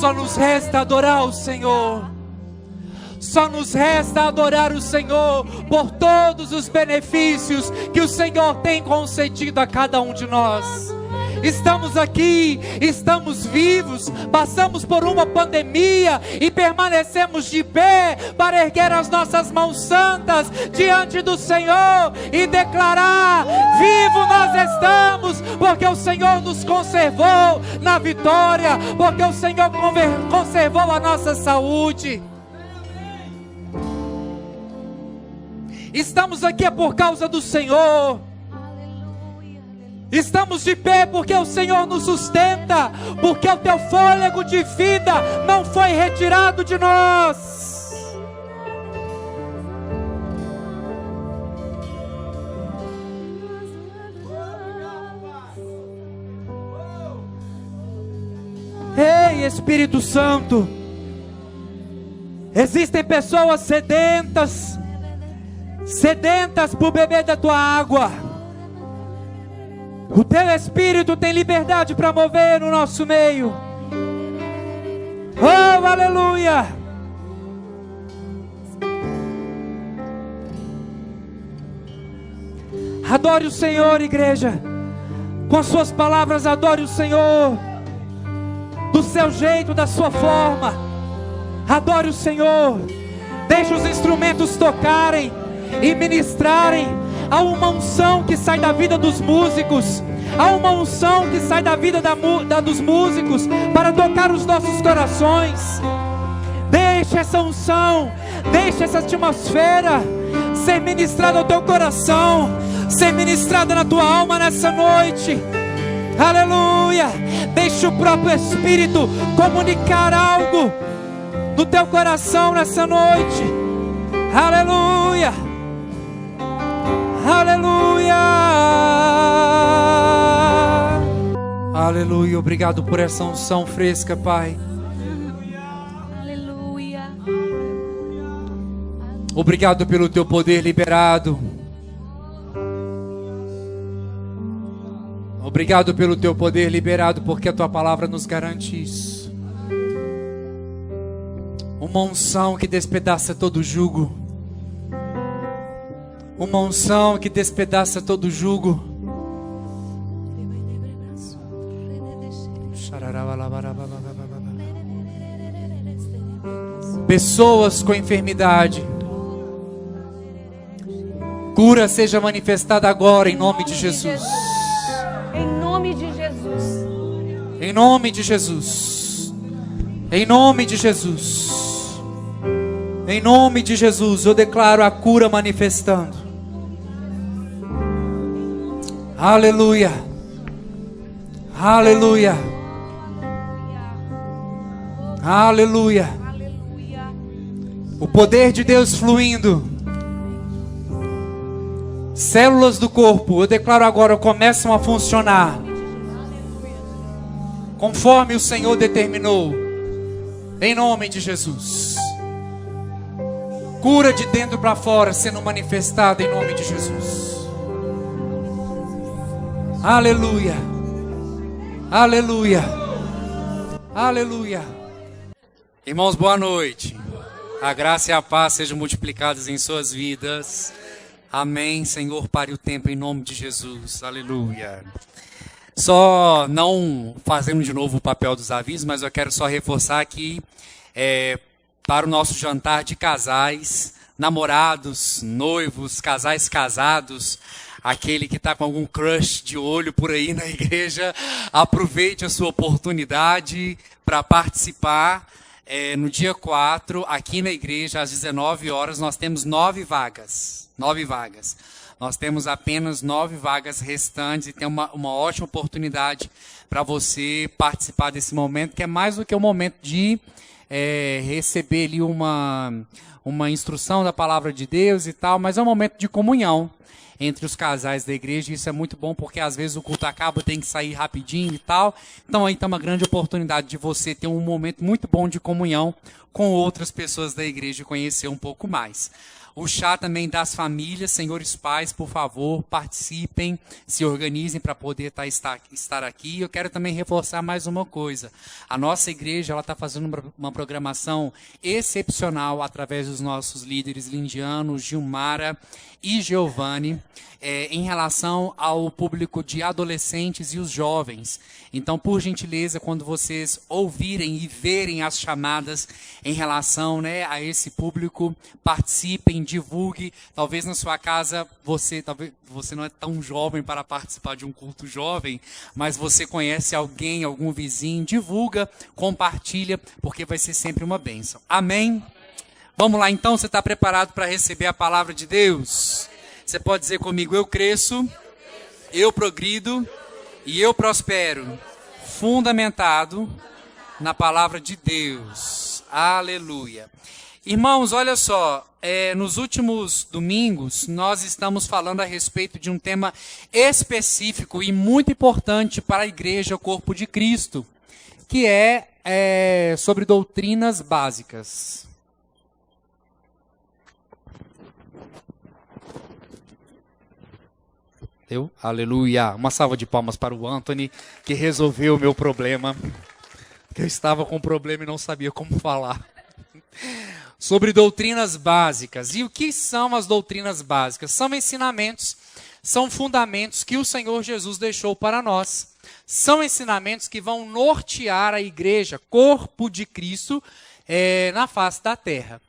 Só nos resta adorar o Senhor. Só nos resta adorar o Senhor por todos os benefícios que o Senhor tem concedido a cada um de nós. Estamos aqui, estamos vivos, passamos por uma pandemia e permanecemos de pé para erguer as nossas mãos santas diante do Senhor e declarar: vivo nós estamos, porque o Senhor nos conservou na vitória, porque o Senhor conservou a nossa saúde. Estamos aqui por causa do Senhor. Estamos de pé porque o Senhor nos sustenta, porque o teu fôlego de vida não foi retirado de nós. Ei, Espírito Santo, existem pessoas sedentas por beber da tua água. O teu Espírito tem liberdade para mover no nosso meio. Oh, aleluia! Adore o Senhor, igreja. Com as suas palavras, adore o Senhor. Do seu jeito, da sua forma. Adore o Senhor. Deixe os instrumentos tocarem e ministrarem. Há uma unção que sai da vida dos músicos. Há uma unção que sai da vida dos músicos para tocar os nossos corações. Deixe essa unção, deixe essa atmosfera ser ministrada ao teu coração, ser ministrada na tua alma nessa noite. Aleluia! Deixe o próprio Espírito comunicar algo no teu coração nessa noite. Aleluia! Aleluia! Aleluia! Obrigado por essa unção fresca, Pai. Aleluia! Obrigado pelo teu poder liberado. Obrigado pelo teu poder liberado, porque a tua palavra nos garante isso. Uma unção que despedaça todo jugo. Uma unção que despedaça todo jugo. Pessoas com enfermidade, cura seja manifestada agora em nome de Jesus. Em nome de Jesus. Em nome de Jesus. Em nome de Jesus. Em nome de Jesus, eu declaro a cura manifestando. Aleluia. Aleluia. Aleluia. O poder de Deus fluindo. Células do corpo, eu declaro agora, começam a funcionar conforme o Senhor determinou. Em nome de Jesus. Cura de dentro para fora sendo manifestada em nome de Jesus. Aleluia. Aleluia. Aleluia. Irmãos, boa noite. A graça e a paz sejam multiplicadas em suas vidas. Amém. Senhor, pare o tempo em nome de Jesus. Aleluia. Só não fazendo de novo o papel dos avisos, mas eu quero só reforçar aqui para o nosso jantar de casais, namorados, noivos, casais casados, aquele que está com algum crush de olho por aí na igreja, aproveite a sua oportunidade para participar. No dia 4, aqui na igreja, às 19 horas, nós temos 9 vagas. 9 vagas. Nós temos apenas 9 vagas restantes e tem uma ótima oportunidade para você participar desse momento, que é mais do que um momento de receber ali uma instrução da palavra de Deus e tal, mas é um momento de comunhão entre os casais da igreja. Isso é muito bom, porque às vezes o culto acaba, tem que sair rapidinho e tal. Então aí está uma grande oportunidade de você ter um momento muito bom de comunhão com outras pessoas da igreja e conhecer um pouco mais. O chá também das famílias, senhores pais, por favor, participem, se organizem para poder estar aqui. Eu quero também reforçar mais uma coisa. A nossa igreja está fazendo uma programação excepcional através dos nossos líderes Lindiano, Gilmara e Giovanni, em relação ao público de adolescentes e os jovens. Então, por gentileza, quando vocês ouvirem e verem as chamadas em relação, a esse público, participem, divulgue. Talvez na sua casa talvez você não é tão jovem para participar de um culto jovem, mas você conhece alguém, algum vizinho, divulga, compartilha, porque vai ser sempre uma bênção. Amém? Vamos lá então, você está preparado para receber a palavra de Deus? Você pode dizer comigo: eu cresço, eu progrido e eu prospero, fundamentado na palavra de Deus. Aleluia. Irmãos, olha só, nos últimos domingos nós estamos falando a respeito de um tema específico e muito importante para a igreja, o corpo de Cristo, que é sobre doutrinas básicas. Aleluia. Uma salva de palmas para o Anthony, que resolveu o meu problema. Eu estava com um problema e não sabia como falar. Sobre doutrinas básicas. E o que são as doutrinas básicas? São ensinamentos, são fundamentos que o Senhor Jesus deixou para nós. São ensinamentos que vão nortear a igreja, corpo de Cristo, na face da terra.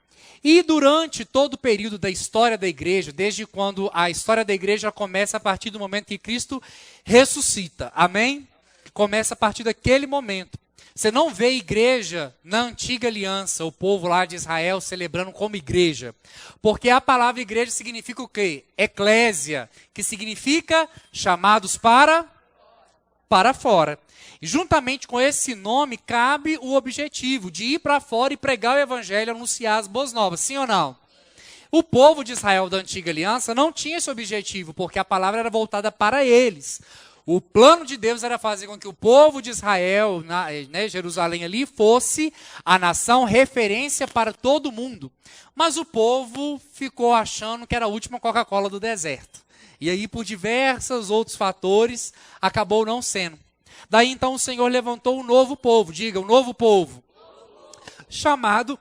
E durante todo o período da história da igreja, desde quando a história da igreja começa a partir do momento que Cristo ressuscita, amém? Começa a partir daquele momento. Você não vê igreja na antiga aliança, o povo lá de Israel celebrando como igreja. Porque a palavra igreja significa o quê? Eclésia, que significa chamados para fora. E juntamente com esse nome cabe o objetivo de ir para fora e pregar o evangelho, anunciar as boas novas, sim ou não? O povo de Israel da antiga aliança não tinha esse objetivo, porque a palavra era voltada para eles. O plano de Deus era fazer com que o povo de Israel, Jerusalém ali, fosse a nação referência para todo mundo. Mas o povo ficou achando que era a última Coca-Cola do deserto. E aí, por diversos outros fatores, acabou não sendo. Daí então o Senhor levantou um novo povo, diga, um novo povo, chamado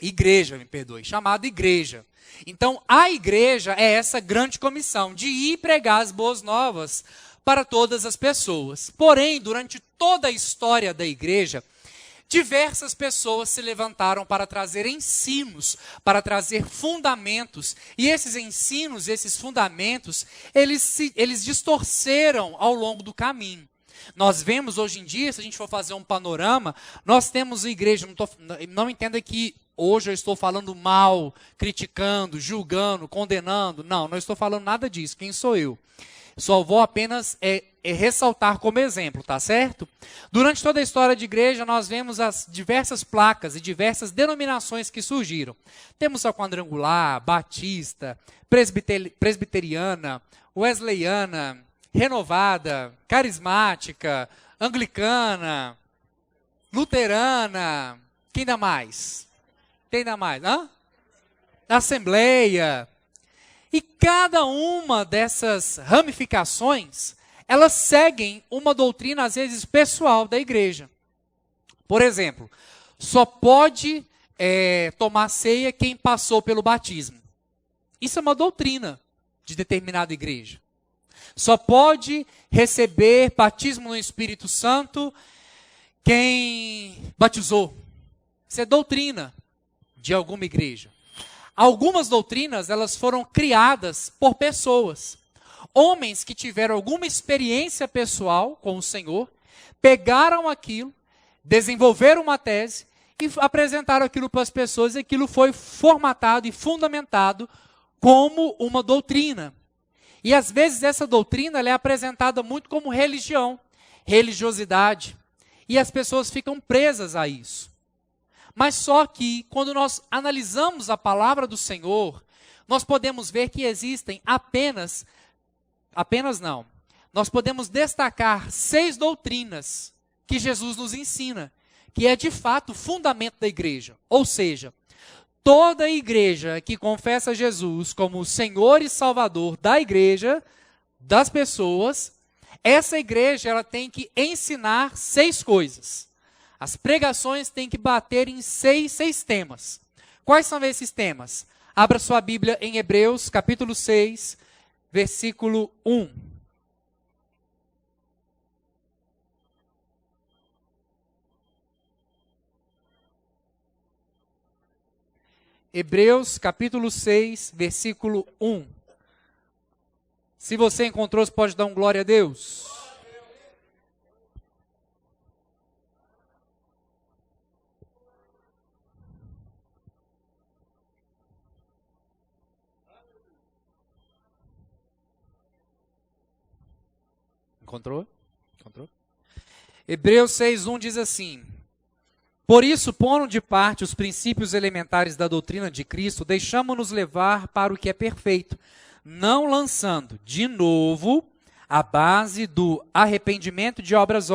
igreja, chamado igreja. Então a igreja é essa grande comissão de ir pregar as boas novas para todas as pessoas. Porém, durante toda a história da igreja, diversas pessoas se levantaram para trazer ensinos, para trazer fundamentos. E esses ensinos, esses fundamentos, eles distorceram ao longo do caminho. Nós vemos hoje em dia, se a gente for fazer um panorama, nós temos a igreja, não entenda que hoje eu estou falando mal, criticando, julgando, condenando. Não estou falando nada disso. Quem sou eu? Só vou apenas ressaltar como exemplo, tá certo? Durante toda a história de igreja, nós vemos as diversas placas e diversas denominações que surgiram. Temos a quadrangular, batista, presbiteriana, wesleyana, renovada, carismática, anglicana, luterana, quem ainda mais? Tem ainda mais? Assembleia. E cada uma dessas ramificações, elas seguem uma doutrina, às vezes, pessoal da igreja. Por exemplo, só pode tomar ceia quem passou pelo batismo. Isso é uma doutrina de determinada igreja. Só pode receber batismo no Espírito Santo quem batizou. Isso é doutrina de alguma igreja. Algumas doutrinas, elas foram criadas por pessoas. Homens que tiveram alguma experiência pessoal com o Senhor, pegaram aquilo, desenvolveram uma tese e apresentaram aquilo para as pessoas, e aquilo foi formatado e fundamentado como uma doutrina. E às vezes essa doutrina ela é apresentada muito como religião, religiosidade. E as pessoas ficam presas a isso. Mas só que quando nós analisamos a palavra do Senhor, nós podemos ver que existem apenas não. Nós podemos destacar 6 doutrinas que Jesus nos ensina, que é de fato o fundamento da igreja. Ou seja, toda igreja que confessa Jesus como o Senhor e Salvador da igreja, das pessoas, essa igreja ela tem que ensinar 6 coisas. As pregações têm que bater em seis temas. Quais são esses temas? Abra sua Bíblia em Hebreus, capítulo 6, versículo 1. Hebreus, capítulo 6, versículo 1. Se você encontrou, você pode dar um glória a Deus. Encontrou? Hebreus 6:1 diz assim: por isso, pondo de parte os princípios elementares da doutrina de Cristo, deixamo-nos levar para o que é perfeito, não lançando de novo a base do arrependimento de obras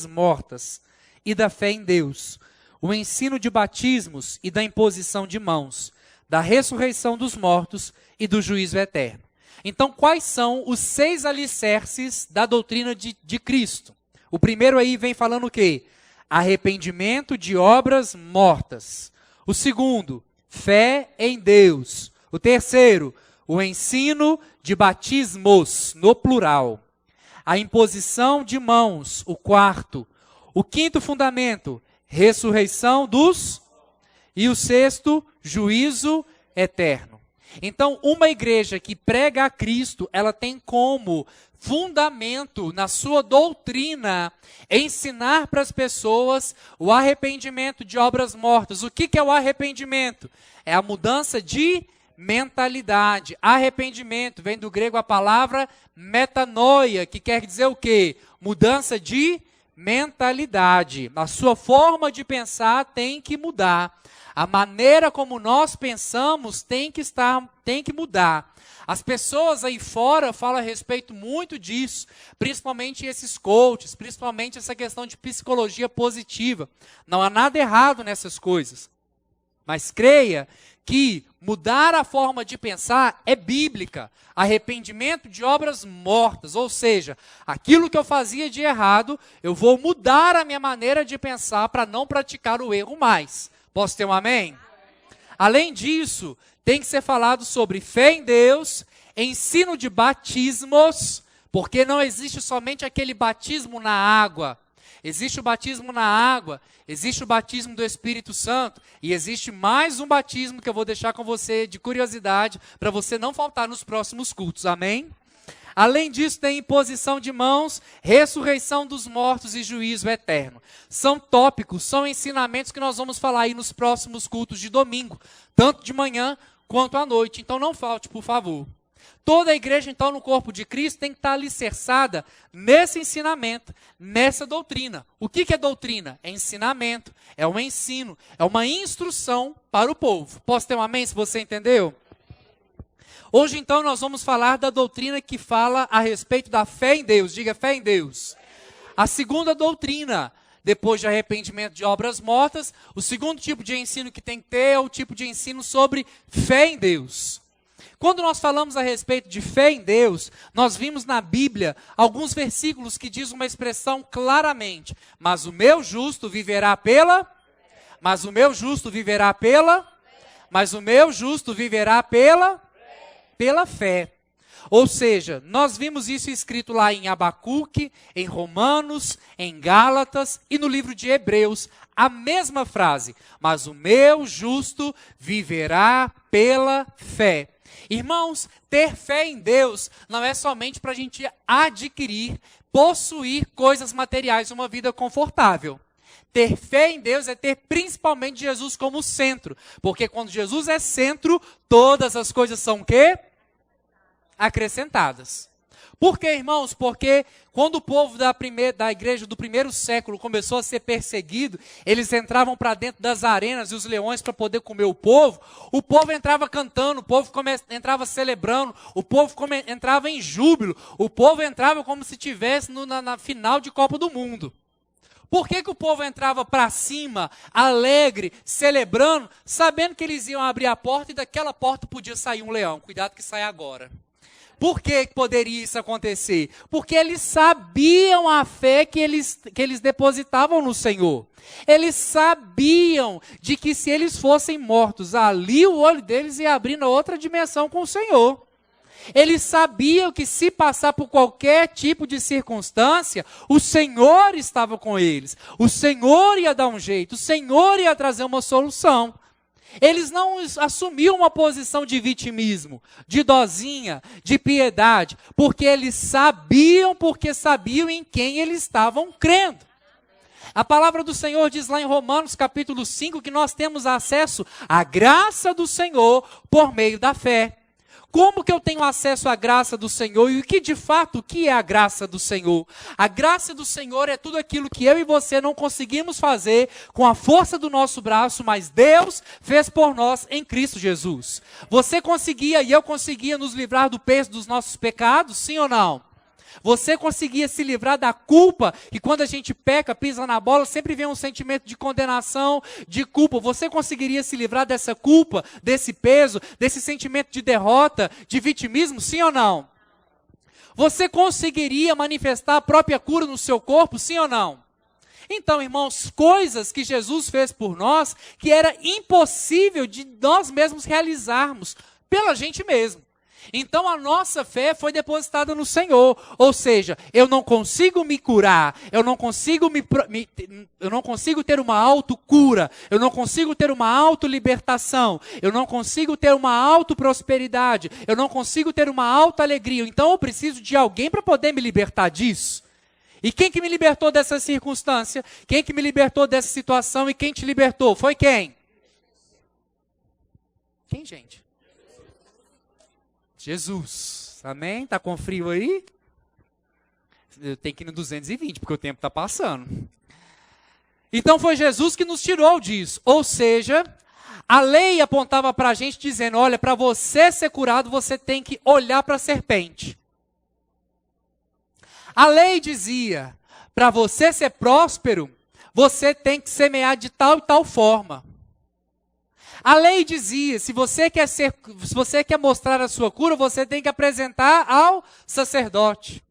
mortas e da fé em Deus, o ensino de batismos e da imposição de mãos, da ressurreição dos mortos e do juízo eterno. Então, quais são os 6 alicerces da doutrina de Cristo? O primeiro aí vem falando o quê? Arrependimento de obras mortas. O segundo, fé em Deus. O terceiro, o ensino de batismos, no plural. A imposição de mãos, o quarto. O quinto fundamento, ressurreição dos... E o sexto, juízo eterno. Então, uma igreja que prega a Cristo, ela tem como fundamento na sua doutrina ensinar para as pessoas o arrependimento de obras mortas. O que é o arrependimento? É a mudança de mentalidade. Arrependimento vem do grego a palavra metanoia, que quer dizer o quê? Mudança de mentalidade. A sua forma de pensar tem que mudar. A maneira como nós pensamos tem que mudar. As pessoas aí fora falam a respeito muito disso, principalmente esses coaches, principalmente essa questão de psicologia positiva. Não há nada errado nessas coisas. Mas creia que mudar a forma de pensar é bíblica. Arrependimento de obras mortas, ou seja, aquilo que eu fazia de errado, eu vou mudar a minha maneira de pensar para não praticar o erro mais. Posso ter um amém? Além disso, tem que ser falado sobre fé em Deus, ensino de batismos, porque não existe somente aquele batismo na água. Existe o batismo na água, existe o batismo do Espírito Santo, e existe mais um batismo que eu vou deixar com você de curiosidade, para você não faltar nos próximos cultos, amém? Além disso, tem imposição de mãos, ressurreição dos mortos e juízo eterno. São tópicos, são ensinamentos que nós vamos falar aí nos próximos cultos de domingo, tanto de manhã quanto à noite. Então não falte, por favor. Toda a igreja, então, no corpo de Cristo tem que estar alicerçada nesse ensinamento, nessa doutrina. O que é doutrina? É ensinamento, é um ensino, é uma instrução para o povo. Posso ter um amém se você entendeu? Hoje, então, nós vamos falar da doutrina que fala a respeito da fé em Deus. Diga, fé em Deus. A segunda doutrina, depois de arrependimento de obras mortas, o segundo tipo de ensino que tem que ter é o tipo de ensino sobre fé em Deus. Quando nós falamos a respeito de fé em Deus, nós vimos na Bíblia alguns versículos que diz uma expressão claramente: mas o meu justo viverá pela... Mas o meu justo viverá pela... Mas o meu justo viverá pela fé. Ou seja, nós vimos isso escrito lá em Abacuque, em Romanos, em Gálatas e no livro de Hebreus. A mesma frase: mas o meu justo viverá pela fé. Irmãos, ter fé em Deus não é somente para a gente adquirir, possuir coisas materiais, uma vida confortável. Ter fé em Deus é ter principalmente Jesus como centro. Porque quando Jesus é centro, todas as coisas são o quê? Acrescentadas. Por quê, irmãos? Porque quando o povo da igreja do primeiro século começou a ser perseguido, eles entravam para dentro das arenas e os leões para poder comer o povo entrava cantando, o povo entrava celebrando, o povo entrava em júbilo, o povo entrava como se estivesse na final de Copa do Mundo. Por que que o povo entrava para cima, alegre, celebrando, sabendo que eles iam abrir a porta e daquela porta podia sair um leão? Cuidado que sai agora. Por que poderia isso acontecer? Porque eles sabiam a fé que eles depositavam no Senhor. Eles sabiam de que se eles fossem mortos, ali o olho deles ia abrir na outra dimensão com o Senhor. Eles sabiam que se passar por qualquer tipo de circunstância, o Senhor estava com eles. O Senhor ia dar um jeito, o Senhor ia trazer uma solução. Eles não assumiam uma posição de vitimismo, de dozinha, de piedade, porque eles sabiam em quem eles estavam crendo. A palavra do Senhor diz lá em Romanos capítulo 5 que nós temos acesso à graça do Senhor por meio da fé. Como que eu tenho acesso à graça do Senhor? E o que de fato, o que é a graça do Senhor? A graça do Senhor é tudo aquilo que eu e você não conseguimos fazer com a força do nosso braço, mas Deus fez por nós em Cristo Jesus. Você conseguia e eu conseguia nos livrar do peso dos nossos pecados, sim ou não? Você conseguia se livrar da culpa, e quando a gente peca, pisa na bola, sempre vem um sentimento de condenação, de culpa. Você conseguiria se livrar dessa culpa, desse peso, desse sentimento de derrota, de vitimismo, sim ou não? Você conseguiria manifestar a própria cura no seu corpo, sim ou não? Então, irmãos, coisas que Jesus fez por nós, que era impossível de nós mesmos realizarmos, pela gente mesmo. Então a nossa fé foi depositada no Senhor, ou seja, eu não consigo me curar, eu não consigo ter uma autocura, eu não consigo ter uma autolibertação, eu não consigo ter uma autoprosperidade, eu não consigo ter uma autoalegria, então eu preciso de alguém para poder me libertar disso. E quem que me libertou dessa circunstância? Quem que me libertou dessa situação e quem te libertou? Foi quem? Quem, gente? Jesus, amém? Está com frio aí? Eu tenho que ir no 220, porque o tempo está passando. Então foi Jesus que nos tirou disso. Ou seja, a lei apontava para a gente dizendo, olha, para você ser curado, você tem que olhar para a serpente. A lei dizia, para você ser próspero, você tem que semear de tal e tal forma. A lei dizia, se você quer mostrar a sua cura, você tem que apresentar ao sacerdote.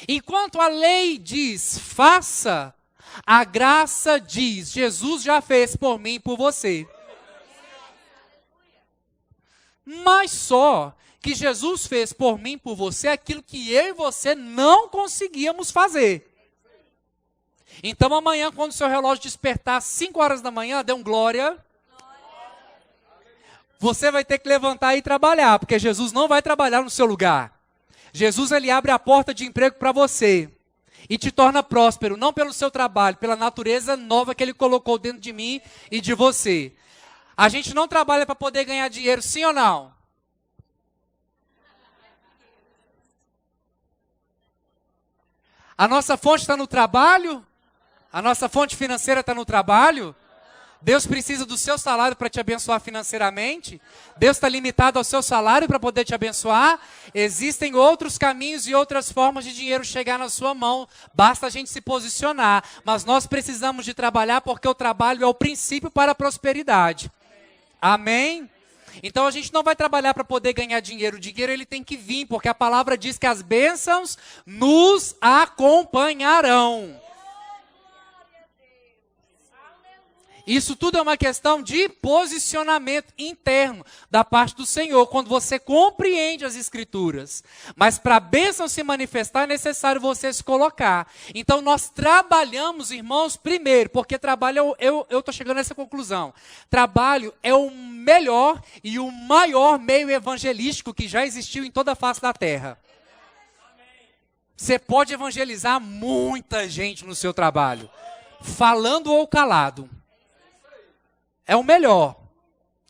Enquanto a lei diz, faça, a graça diz, Jesus já fez por mim e por você. Mas só que Jesus fez por mim e por você aquilo que eu e você não conseguíamos fazer. Então amanhã, quando o seu relógio despertar às 5 horas da manhã, dê um glória. Você vai ter que levantar e trabalhar, porque Jesus não vai trabalhar no seu lugar. Jesus, ele abre a porta de emprego para você e te torna próspero, não pelo seu trabalho, pela natureza nova que ele colocou dentro de mim e de você. A gente não trabalha para poder ganhar dinheiro, sim ou não? A nossa fonte está no trabalho? A nossa fonte financeira está no trabalho? Deus precisa do seu salário para te abençoar financeiramente? Deus está limitado ao seu salário para poder te abençoar? Existem outros caminhos e outras formas de dinheiro chegar na sua mão. Basta a gente se posicionar. Mas nós precisamos de trabalhar porque o trabalho é o princípio para a prosperidade. Amém? Então a gente não vai trabalhar para poder ganhar dinheiro. O dinheiro ele tem que vir, porque a palavra diz que as bênçãos nos acompanharão. Isso tudo é uma questão de posicionamento interno da parte do Senhor, quando você compreende as Escrituras. Mas para a bênção se manifestar é necessário você se colocar. Então nós trabalhamos, irmãos, primeiro, porque trabalho, eu estou chegando a essa conclusão. Trabalho é o melhor e o maior meio evangelístico que já existiu em toda a face da terra. Você pode evangelizar muita gente no seu trabalho, falando ou calado. É o melhor.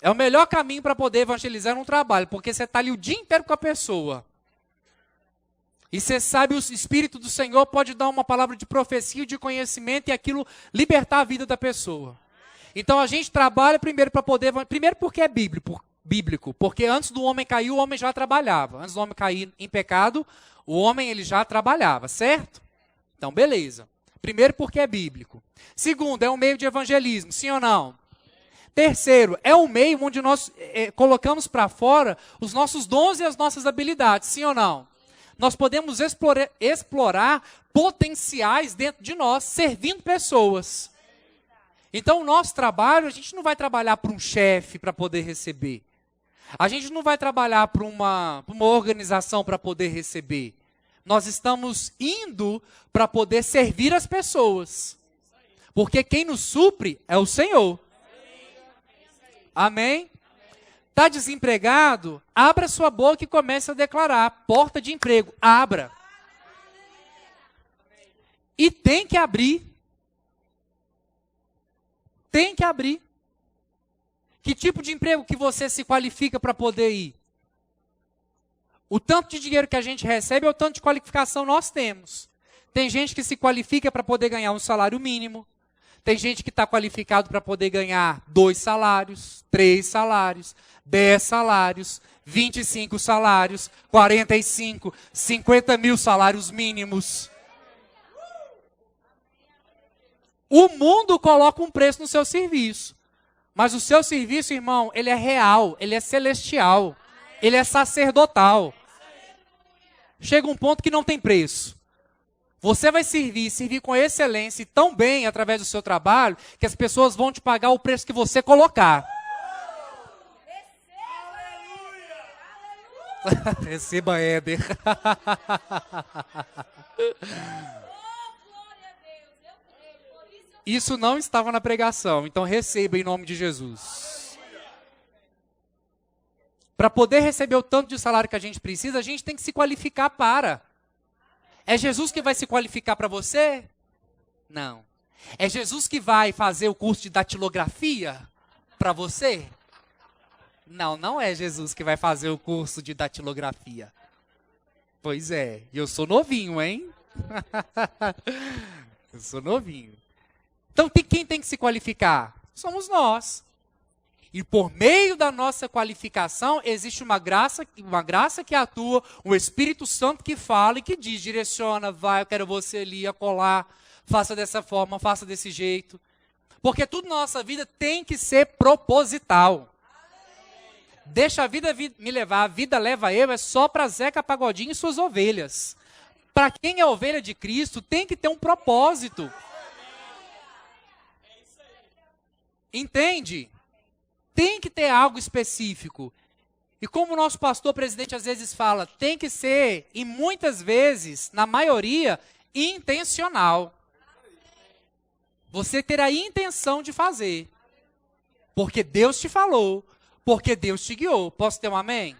É o melhor caminho para poder evangelizar num trabalho, porque você está ali o dia inteiro com a pessoa. E você sabe, o Espírito do Senhor pode dar uma palavra de profecia, de conhecimento, e aquilo libertar a vida da pessoa. Então a gente trabalha primeiro para poder... Primeiro porque é bíblico, porque antes do homem cair, o homem já trabalhava. Antes do homem cair em pecado, o homem ele já trabalhava, certo? Então beleza. Primeiro, porque é bíblico. Segundo, é um meio de evangelismo, sim ou não? Terceiro, é um meio onde nós colocamos para fora os nossos dons e as nossas habilidades, sim ou não? Nós podemos explorar potenciais dentro de nós, servindo pessoas. Então, o nosso trabalho, a gente não vai trabalhar para um chefe para poder receber. A gente não vai trabalhar para uma organização para poder receber. Nós estamos indo para poder servir as pessoas. Porque quem nos supre é o Senhor. Amém? Está desempregado? Abra sua boca e comece a declarar. Porta de emprego, abra. E tem que abrir. Tem que abrir. Que tipo de emprego que você se qualifica para poder ir? O tanto de dinheiro que a gente recebe é o tanto de qualificação nós temos. Tem gente que se qualifica para poder ganhar um salário mínimo. Tem gente que está qualificado para poder ganhar 2 salários, 3 salários, 10 salários, 25 salários, 45, 50 mil salários mínimos. O mundo coloca um preço no seu serviço. Mas o seu serviço, irmão, ele é real, ele é celestial, ele é sacerdotal. Chega um ponto que não tem preço. Você vai servir com excelência e tão bem através do seu trabalho, que as pessoas vão te pagar o preço que você colocar. Receba, Éder. Isso não estava na pregação, então receba em nome de Jesus. Para poder receber o tanto de salário que a gente precisa, a gente tem que se qualificar para. É Jesus que vai se qualificar para você? Não. É Jesus que vai fazer o curso de datilografia para você? Não, não é Jesus que vai fazer o curso de datilografia. Pois é, e eu sou novinho, hein? Eu sou novinho. Então, quem tem que se qualificar? Somos nós. E por meio da nossa qualificação, existe uma graça que atua, um Espírito Santo que fala e que diz, direciona, vai, eu quero você ali, acolá, faça dessa forma, faça desse jeito. Porque tudo na nossa vida tem que ser proposital. Deixa a vida me levar, a vida leva eu, é só para Zeca Pagodinho e suas ovelhas. Para quem é ovelha de Cristo, tem que ter um propósito. Entende? Tem que ter algo específico. E como o nosso pastor presidente às vezes fala, tem que ser, e muitas vezes, na maioria, intencional. Você ter a intenção de fazer. Porque Deus te falou, porque Deus te guiou. Posso ter um amém?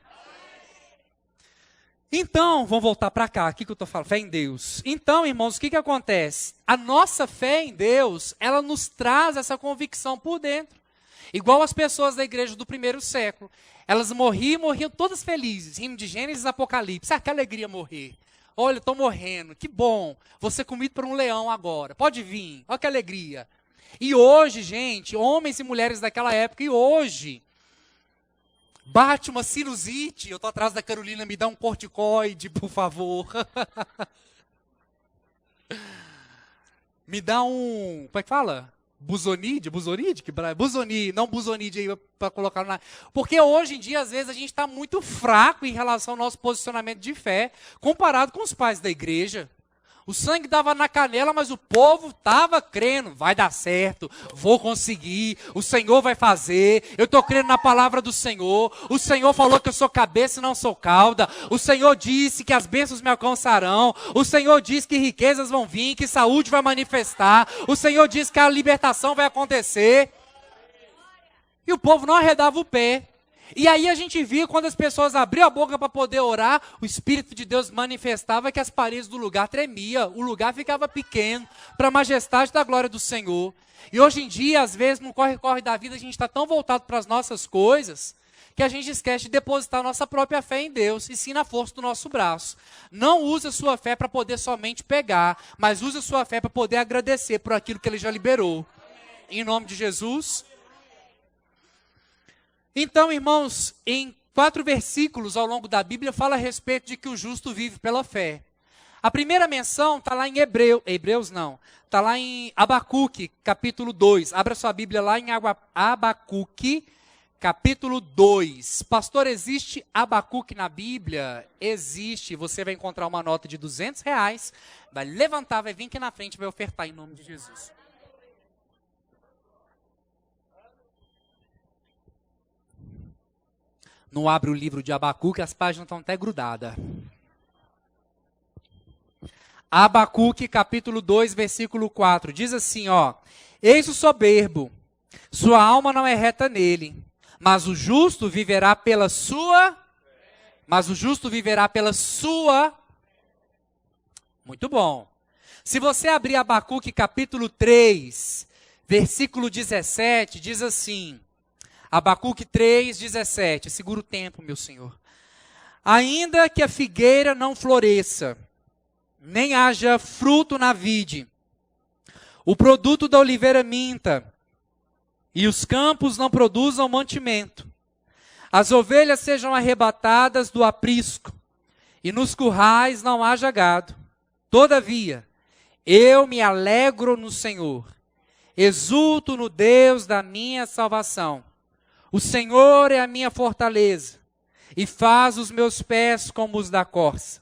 Então, vamos voltar para cá. O que eu estou falando? Fé em Deus. Então, irmãos, o que acontece? A nossa fé em Deus, ela nos traz essa convicção por dentro. Igual as pessoas da igreja do primeiro século. Elas morriam todas felizes, rindo de Gênesis e Apocalipse. Ah, que alegria morrer. Olha, eu estou morrendo, que bom. Vou ser comido por um leão agora. Pode vir, olha que alegria. E hoje, gente, homens e mulheres daquela época, e hoje, bate uma sinusite. Eu estou atrás da Carolina, me dá um corticoide, por favor. Me dá um, como é que fala? Buzonide, não buzonide aí para colocar na... Porque hoje em dia, às vezes, a gente está muito fraco em relação ao nosso posicionamento de fé, comparado com os pais da igreja. O sangue dava na canela, mas o povo estava crendo. Vai dar certo, vou conseguir, o Senhor vai fazer, eu estou crendo na palavra do Senhor. O Senhor falou que eu sou cabeça e não sou cauda. O Senhor disse que as bênçãos me alcançarão. O Senhor disse que riquezas vão vir, que saúde vai manifestar. O Senhor disse que a libertação vai acontecer. E o povo não arredava o pé. E aí a gente via, quando as pessoas abriam a boca para poder orar, o Espírito de Deus manifestava que as paredes do lugar tremiam, o lugar ficava pequeno, para a majestade da glória do Senhor. E hoje em dia, às vezes, no corre-corre da vida, a gente está tão voltado para as nossas coisas, que a gente esquece de depositar a nossa própria fé em Deus, e sim na força do nosso braço. Não use a sua fé para poder somente pegar, mas use a sua fé para poder agradecer por aquilo que Ele já liberou. Em nome de Jesus. Então, irmãos, em 4 versículos ao longo da Bíblia, fala a respeito de que o justo vive pela fé. A primeira menção está lá em Hebreus não, está lá em Abacuque, capítulo 2. Abra sua Bíblia lá em Abacuque, capítulo 2. Pastor, existe Abacuque na Bíblia? Existe. Você vai encontrar uma nota de R$200, vai levantar, vai vir aqui na frente e vai ofertar em nome de Jesus. Não abre o livro de Abacuque, as páginas estão até grudadas. Abacuque, capítulo 2, versículo 4, diz assim, ó: Eis o soberbo, sua alma não é reta nele, mas o justo viverá pela sua... Muito bom. Se você abrir Abacuque, capítulo 3, versículo 17, diz assim, Abacuque 3, 17, segura o tempo, meu Senhor. Ainda que a figueira não floresça, nem haja fruto na vide, o produto da oliveira minta, e os campos não produzam mantimento, as ovelhas sejam arrebatadas do aprisco, e nos currais não haja gado. Todavia, eu me alegro no Senhor, exulto no Deus da minha salvação. O Senhor é a minha fortaleza, e faz os meus pés como os da corça,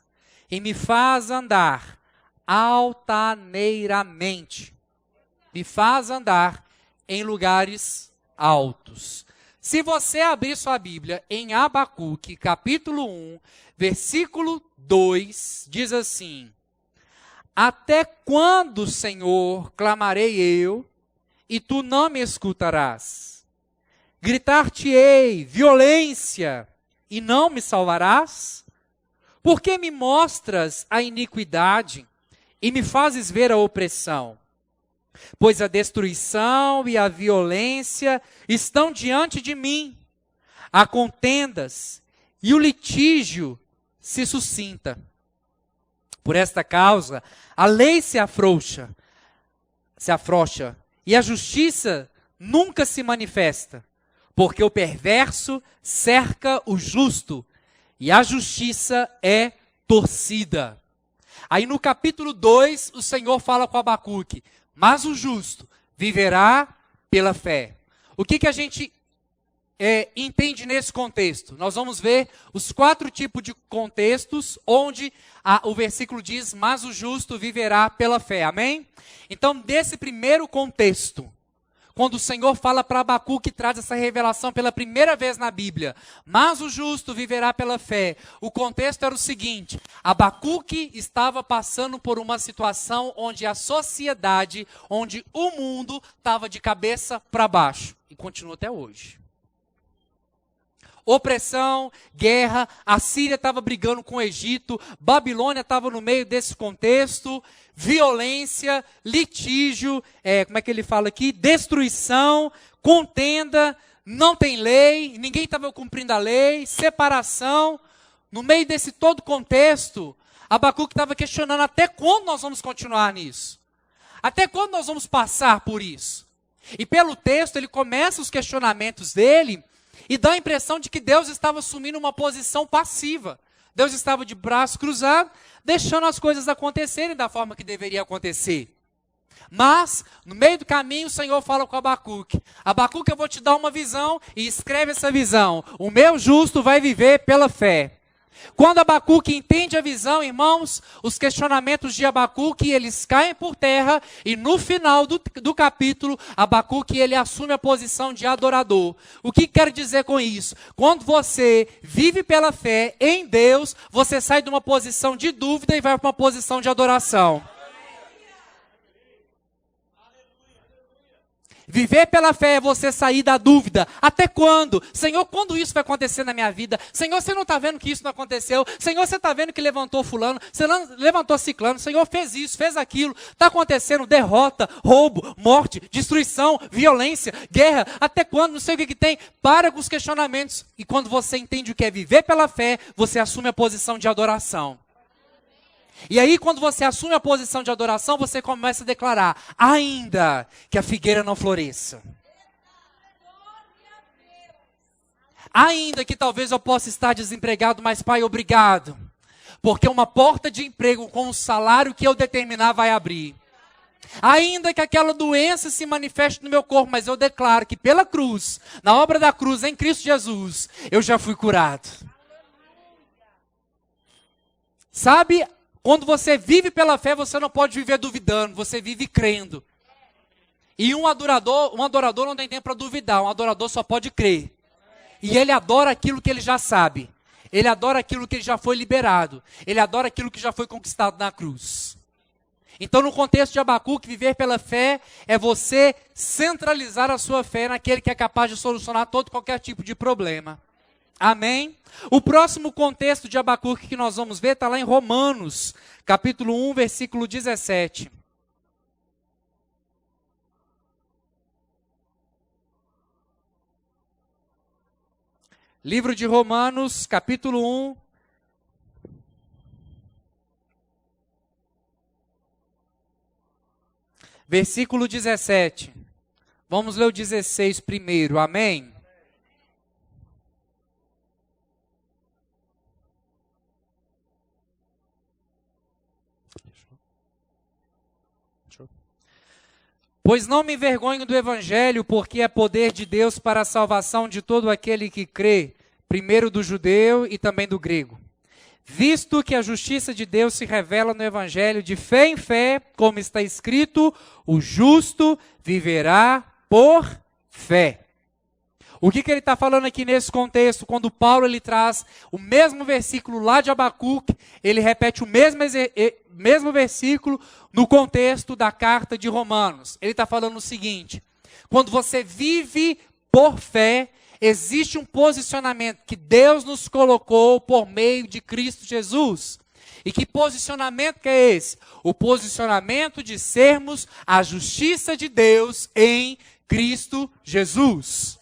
e me faz andar altaneiramente. Me faz andar em lugares altos. Se você abrir sua Bíblia em Abacuque, capítulo 1, versículo 2, diz assim: Até quando, Senhor, clamarei eu, e tu não me escutarás? Gritar-te-ei violência, e não me salvarás? Por que me mostras a iniquidade e me fazes ver a opressão? Pois a destruição e a violência estão diante de mim. Há contendas e o litígio se suscita. Por esta causa, a lei se afrouxa, e a justiça nunca se manifesta. Porque o perverso cerca o justo, e a justiça é torcida. Aí no capítulo 2, o Senhor fala com Abacuque: mas o justo viverá pela fé. O que a gente entende nesse contexto? Nós vamos ver os 4 tipos de contextos onde o versículo diz: mas o justo viverá pela fé. Amém? Então, desse primeiro contexto, quando o Senhor fala para Abacuque, traz essa revelação pela primeira vez na Bíblia, mas o justo viverá pela fé. O contexto era o seguinte: Abacuque estava passando por uma situação onde a sociedade, onde o mundo estava de cabeça para baixo, e continua até hoje. Opressão, guerra, a Síria estava brigando com o Egito, Babilônia estava no meio desse contexto, violência, litígio, como é que ele fala aqui? Destruição, contenda, não tem lei, ninguém estava cumprindo a lei, separação. No meio desse todo contexto, Abacuque estava questionando: até quando nós vamos continuar nisso? Até quando nós vamos passar por isso? E pelo texto ele começa os questionamentos dele, e dá a impressão de que Deus estava assumindo uma posição passiva. Deus estava de braço cruzado, deixando as coisas acontecerem da forma que deveria acontecer. Mas, no meio do caminho, o Senhor fala com Abacuque: Abacuque, eu vou te dar uma visão, e escreve essa visão: o meu justo vai viver pela fé. Quando Abacuque entende a visão, irmãos, os questionamentos de Abacuque, eles caem por terra, e no final do capítulo, Abacuque, ele assume a posição de adorador. O que quero dizer com isso? Quando você vive pela fé em Deus, você sai de uma posição de dúvida e vai para uma posição de adoração. Viver pela fé é você sair da dúvida. Até quando? Senhor, quando isso vai acontecer na minha vida? Senhor, você não está vendo que isso não aconteceu? Senhor, você está vendo que levantou fulano? Você levantou ciclano? Senhor, fez isso, fez aquilo. Está acontecendo derrota, roubo, morte, destruição, violência, guerra. Até quando? Não sei o que tem. Para com os questionamentos. E quando você entende o que é viver pela fé, você assume a posição de adoração. E aí, quando você assume a posição de adoração, você começa a declarar: ainda que a figueira não floresça, ainda que talvez eu possa estar desempregado, mas Pai, obrigado, Porque uma porta de emprego com o salário que eu determinar vai abrir. Ainda que aquela doença se manifeste no meu corpo, mas eu declaro que pela cruz, na obra da cruz, em Cristo Jesus, eu já fui curado. Sabe, quando você vive pela fé, você não pode viver duvidando, você vive crendo. E um adorador não tem tempo para duvidar, um adorador só pode crer. E ele adora aquilo que ele já sabe. Ele adora aquilo que já foi liberado. Ele adora aquilo que já foi conquistado na cruz. Então, no contexto de Abacuque, viver pela fé é você centralizar a sua fé naquele que é capaz de solucionar todo qualquer tipo de problema. Amém? O próximo contexto de Abacuque que nós vamos ver está lá em Romanos, capítulo 1, versículo 17. Livro de Romanos, capítulo 1. Versículo 17. Vamos ler o 16 primeiro, amém? Pois não me envergonho do evangelho, porque é poder de Deus para a salvação de todo aquele que crê, primeiro do judeu e também do grego. Visto que a justiça de Deus se revela no evangelho de fé em fé, como está escrito, o justo viverá por fé. O que ele está falando aqui nesse contexto? Quando Paulo ele traz o mesmo versículo lá de Abacuque, ele repete o mesmo versículo no contexto da carta de Romanos. Ele está falando o seguinte: quando você vive por fé, existe um posicionamento que Deus nos colocou por meio de Cristo Jesus. E que posicionamento que é esse? O posicionamento de sermos a justiça de Deus em Cristo Jesus.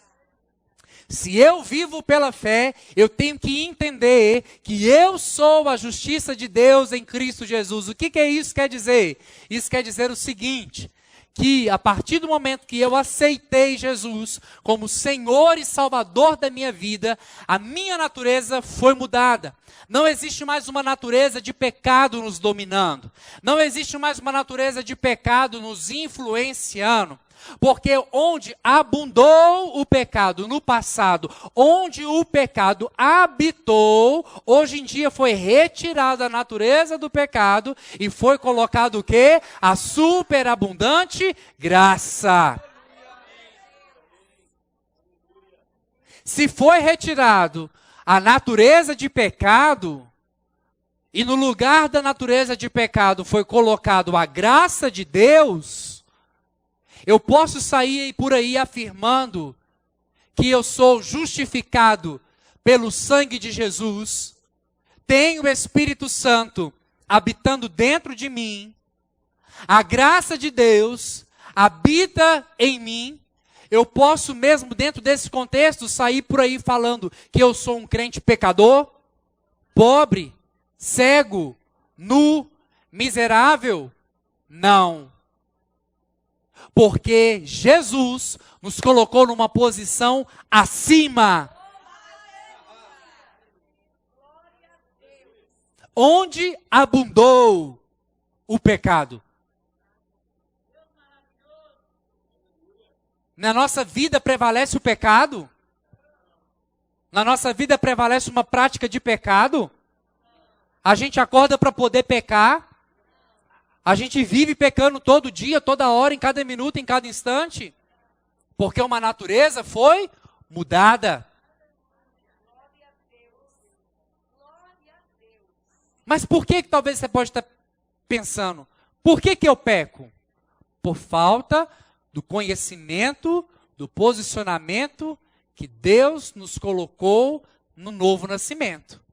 Se eu vivo pela fé, eu tenho que entender que eu sou a justiça de Deus em Cristo Jesus. O que isso quer dizer? Isso quer dizer o seguinte: que a partir do momento que eu aceitei Jesus como Senhor e Salvador da minha vida, a minha natureza foi mudada. Não existe mais uma natureza de pecado nos dominando. Não existe mais uma natureza de pecado nos influenciando. Porque onde abundou o pecado no passado, onde o pecado habitou, hoje em dia foi retirada a natureza do pecado e foi colocado o quê? A superabundante graça. Se foi retirado a natureza de pecado, e no lugar da natureza de pecado foi colocado a graça de Deus, eu posso sair por aí afirmando que eu sou justificado pelo sangue de Jesus, tenho o Espírito Santo habitando dentro de mim, a graça de Deus habita em mim. Eu posso mesmo dentro desse contexto sair por aí falando que eu sou um crente pecador, pobre, cego, nu, miserável? Não. Porque Jesus nos colocou numa posição acima. Onde abundou o pecado. Na nossa vida prevalece o pecado? Na nossa vida prevalece uma prática de pecado? A gente acorda para poder pecar? A gente vive pecando todo dia, toda hora, em cada minuto, em cada instante? Porque uma natureza foi mudada. Mas por que talvez você pode estar pensando? Por que eu peco? Por falta do conhecimento, do posicionamento que Deus nos colocou no novo nascimento.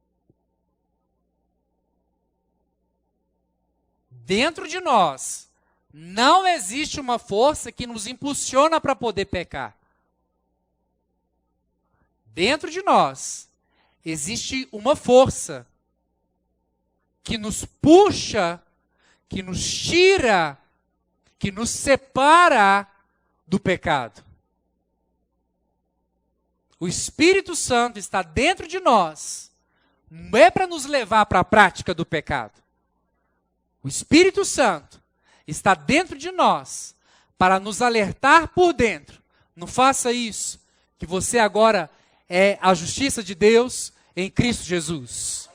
Dentro de nós, não existe uma força que nos impulsiona para poder pecar. Dentro de nós, existe uma força que nos puxa, que nos tira, que nos separa do pecado. O Espírito Santo está dentro de nós, não é para nos levar para a prática do pecado. O Espírito Santo está dentro de nós para nos alertar por dentro. Não faça isso, que você agora é a justiça de Deus em Cristo Jesus.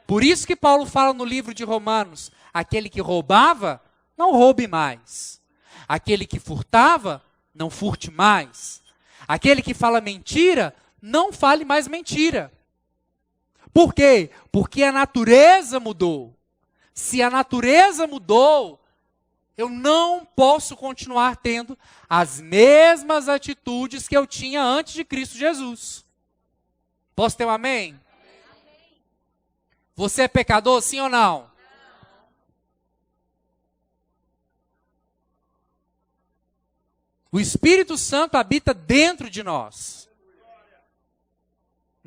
Por isso que Paulo fala no livro de Romanos, aquele que roubava, não roube mais. Aquele que furtava, não furte mais. Aquele que fala mentira, não fale mais mentira. Por quê? Porque a natureza mudou. Se a natureza mudou, eu não posso continuar tendo as mesmas atitudes que eu tinha antes de Cristo Jesus. Posso ter um amém? Você é pecador, sim ou não? O Espírito Santo habita dentro de nós.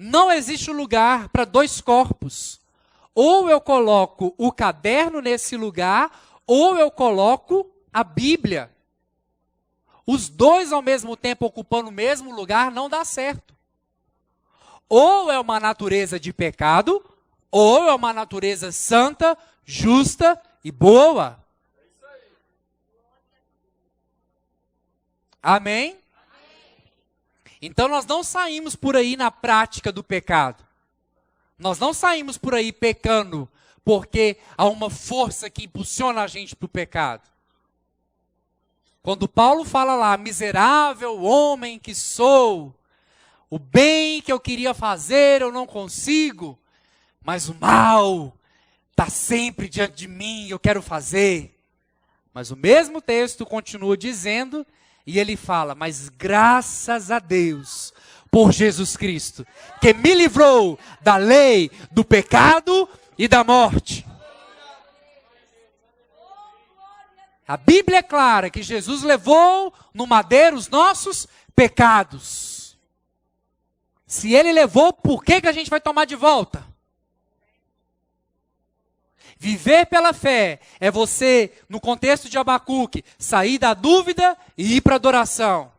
Não existe lugar para dois corpos. Ou eu coloco o caderno nesse lugar, ou eu coloco a Bíblia. Os dois ao mesmo tempo ocupando o mesmo lugar não dá certo. Ou é uma natureza de pecado, ou é uma natureza santa, justa e boa. Amém? Então nós não saímos por aí na prática do pecado. Nós não saímos por aí pecando porque há uma força que impulsiona a gente para o pecado. Quando Paulo fala lá, miserável homem que sou, o bem que eu queria fazer eu não consigo, mas o mal está sempre diante de mim e eu quero fazer. Mas o mesmo texto continua dizendo, e ele fala, mas graças a Deus por Jesus Cristo, que me livrou da lei, do pecado e da morte. A Bíblia é clara que Jesus levou no madeiro os nossos pecados. Se ele levou, por que a gente vai tomar de volta? Viver pela fé é você, no contexto de Abacuque, sair da dúvida e ir para a adoração.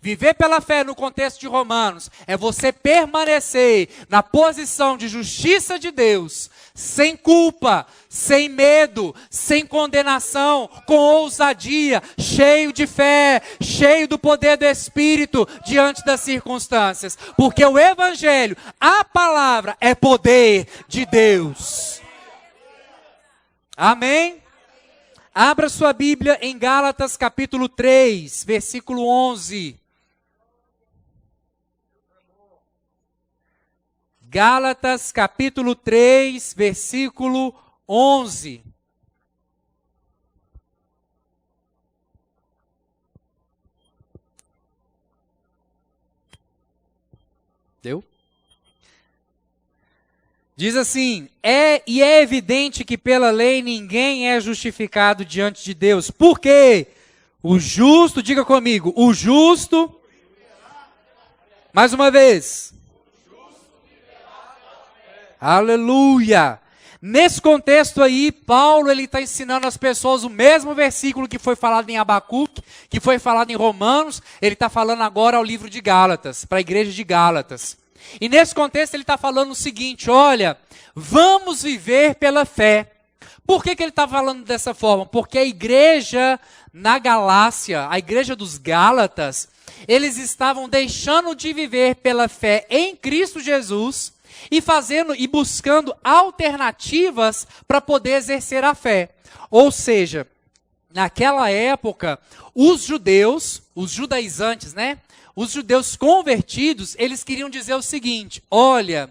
Viver pela fé no contexto de Romanos é você permanecer na posição de justiça de Deus, sem culpa, sem medo, sem condenação, com ousadia, cheio de fé, cheio do poder do Espírito diante das circunstâncias. Porque o Evangelho, a palavra, é poder de Deus. Amém? Abra sua Bíblia em Gálatas capítulo 3, versículo 11. Gálatas capítulo 3, versículo 11. Deu? Diz assim, é evidente que pela lei ninguém é justificado diante de Deus. Por quê? O justo, diga comigo, o justo, mais uma vez. Aleluia! Nesse contexto aí, Paulo ele está ensinando às pessoas o mesmo versículo que foi falado em Abacuque, que foi falado em Romanos, ele está falando agora ao livro de Gálatas, para a igreja de Gálatas. E nesse contexto ele está falando o seguinte, olha, vamos viver pela fé. Por que ele está falando dessa forma? Porque a igreja na Galácia, a igreja dos Gálatas, eles estavam deixando de viver pela fé em Cristo Jesus e buscando alternativas para poder exercer a fé. Ou seja, naquela época, os judaizantes, né? Os judeus convertidos, eles queriam dizer o seguinte, olha,